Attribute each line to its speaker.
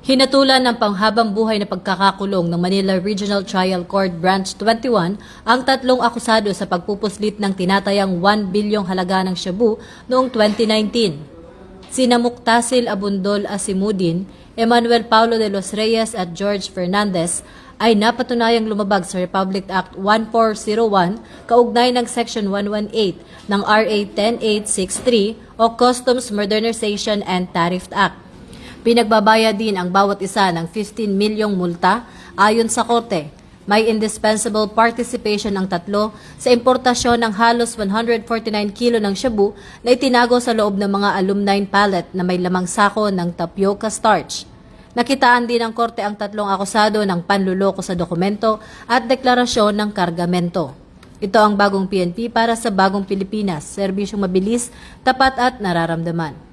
Speaker 1: Hinatulan ng panghabang buhay na pagkakakulong ng Manila Regional Trial Court Branch 21 ang tatlong akusado sa pagpupuslit ng tinatayang 1 bilyong halaga ng shabu noong 2019. Sina Muktasil Abundol Asimudin, Emmanuel Paulo de los Reyes at George Fernandez ay napatunayang lumabag sa Republic Act 1401 kaugnay ng Section 118 ng RA 10863 o Customs Modernization and Tariff Act. Pinagbabayad din ang bawat isa ng 15 milyong multa ayon sa korte. May indispensable participation ang tatlo sa importasyon ng halos 149 kilo ng shabu na itinago sa loob ng mga aluminum pallet na may lamang sako ng tapioca starch. Nakitaan din ng korte ang tatlong akusado ng panluloko sa dokumento at deklarasyon ng kargamento. Ito ang bagong PNP para sa bagong Pilipinas, serbisyong mabilis, tapat at nararamdaman.